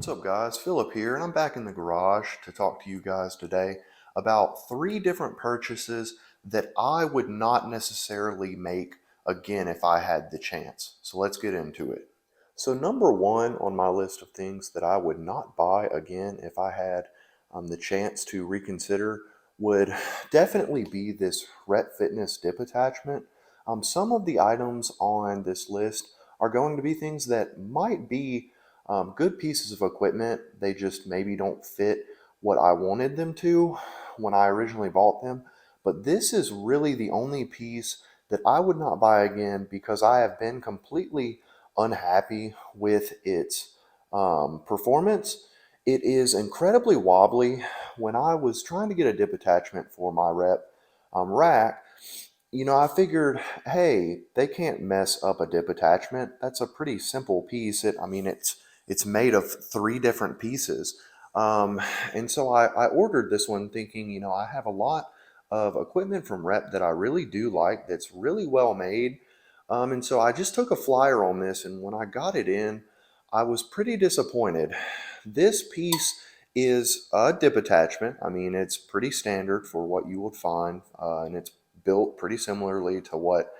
What's up, guys? Philip here, and I'm back in the garage to talk to you guys today about three different purchases that I would not necessarily make again if I had the chance. So let's get into it. So, number one on my list of things that I would not buy again if I had the chance to reconsider would definitely be this Rep Fitness dip attachment. Some of the items on this list are going to be things that might be good pieces of equipment. They just maybe don't fit what I wanted them to when I originally bought them. But this is really the only piece that I would not buy again because I have been completely unhappy with its performance. It is incredibly wobbly. When I was trying to get a dip attachment for my rep rack, I figured, hey, they can't mess up a dip attachment. That's a pretty simple piece. It's made of three different pieces. Um, and so I ordered this one thinking, I have a lot of equipment from Rep that I really do like that's really well made. And so I just took a flyer on this, and when I got it in, I was pretty disappointed. This piece is a dip attachment. It's pretty standard for what you would find, and it's built pretty similarly to what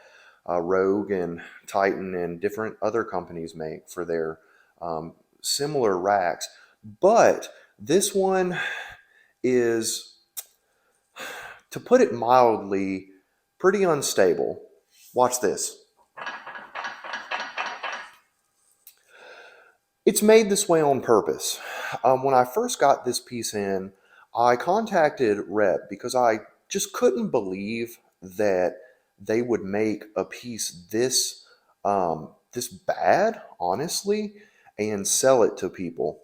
Rogue and Titan and different other companies make for their similar racks. But this one is, to put it mildly, pretty unstable. Watch this. It's made this way on purpose. When I first got this piece in, I contacted Rep because I just couldn't believe that they would make a piece this bad, honestly, and sell it to people.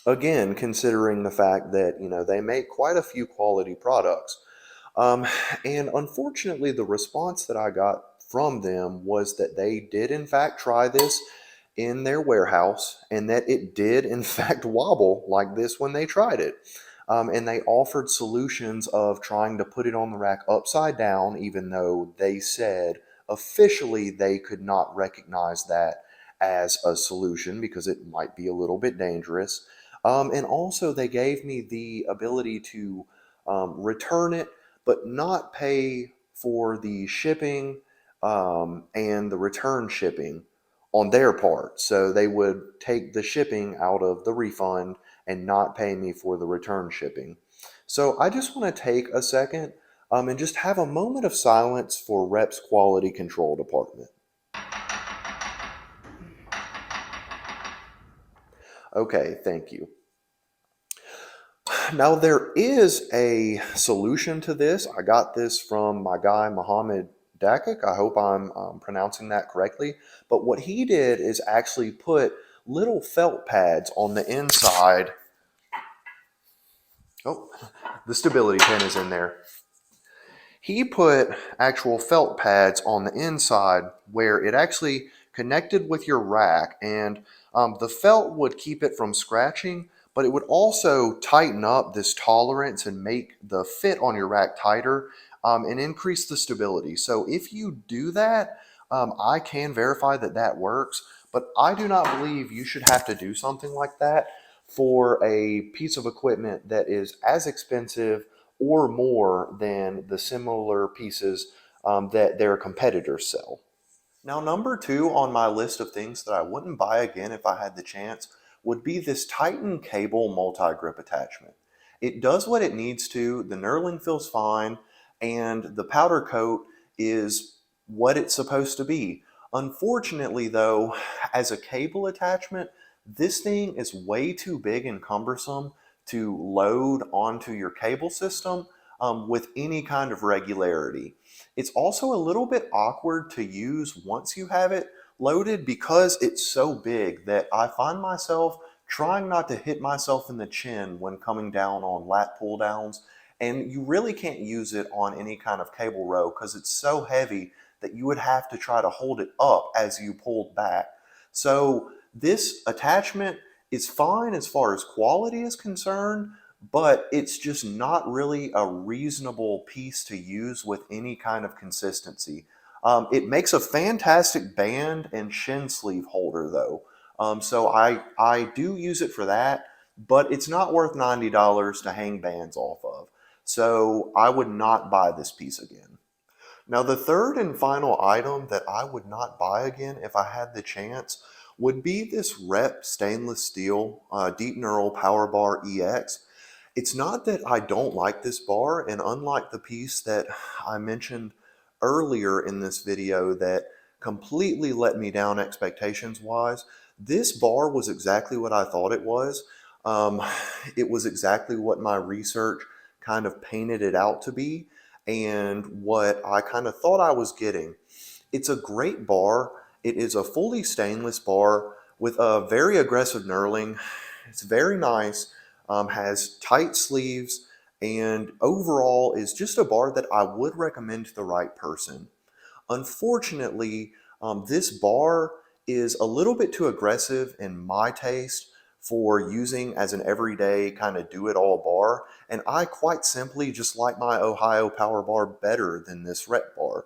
Again, considering the fact that they make quite a few quality products. Um, and unfortunately, the response that I got from them was that they did, in fact, try this in their warehouse and that it did, in fact, wobble like this when they tried it. And they offered solutions of trying to put it on the rack upside down, even though they said officially they could not recognize that as a solution because it might be a little bit dangerous. And also, they gave me the ability to return it but not pay for the shipping and the return shipping on their part. So they would take the shipping out of the refund and not pay me for the return shipping. So I just want to take a second and just have a moment of silence for Rep's quality control department. Okay, thank you. Now, there is a solution to this. I got this from my guy, Mohammed Dakik. I hope I'm pronouncing that correctly. But what he did is actually put little felt pads on the inside. Oh, the stability pin is in there. He put actual felt pads on the inside where it actually connected with your rack, and the felt would keep it from scratching, but it would also tighten up this tolerance and make the fit on your rack tighter and increase the stability. So if you do that, I can verify that that works, but I do not believe you should have to do something like that for a piece of equipment that is as expensive or more than the similar pieces that their competitors sell. Now, number two on my list of things that I wouldn't buy again if I had the chance would be this Titan cable multi-grip attachment. It does what it needs to, the knurling feels fine, and the powder coat is what it's supposed to be. Unfortunately, though, as a cable attachment, this thing is way too big and cumbersome to load onto your cable system with any kind of regularity. It's also a little bit awkward to use once you have it loaded because it's so big that I find myself trying not to hit myself in the chin when coming down on lat pull downs. And you really can't use it on any kind of cable row because it's so heavy that you would have to try to hold it up as you pulled back. So this attachment is fine as far as quality is concerned, but it's just not really a reasonable piece to use with any kind of consistency. It makes a fantastic band and shin sleeve holder, though. So I do use it for that, but it's not worth $90 to hang bands off of. So I would not buy this piece again. Now, the third and final item that I would not buy again if I had the chance would be this Rep stainless steel Deep Neural Power Bar EX. It's not that I don't like this bar, and unlike the piece that I mentioned earlier in this video that completely let me down expectations wise, this bar was exactly what I thought it was. Um, it was exactly what my research kind of painted it out to be and what I kind of thought I was getting. It's a great bar. It is a fully stainless bar with a very aggressive knurling. It's very nice, has tight sleeves, and overall is just a bar that I would recommend to the right person. Unfortunately, this bar is a little bit too aggressive in my taste for using as an everyday kind of do-it-all bar, and I quite simply just like my Ohio Power Bar better than this Rep bar.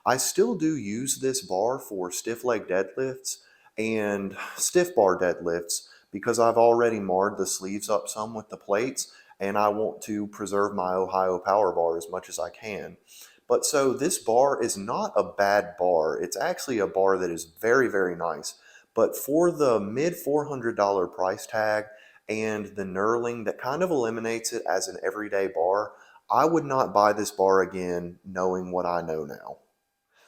I still do use this bar for stiff leg deadlifts and stiff bar deadlifts because I've already marred the sleeves up some with the plates and I want to preserve my Ohio Power Bar as much as I can. But so this bar is not a bad bar. It's actually a bar that is very, very nice. But for the mid $400 price tag and the knurling that kind of eliminates it as an everyday bar, I would not buy this bar again knowing what I know now.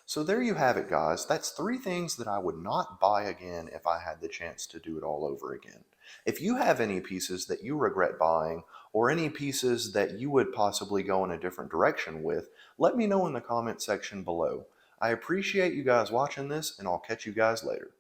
So there you have it, guys. That's three things that I would not buy again if I had the chance to do it all over again. If you have any pieces that you regret buying or any pieces that you would possibly go in a different direction with, let me know in the comment section below. I appreciate you guys watching this, and I'll catch you guys later.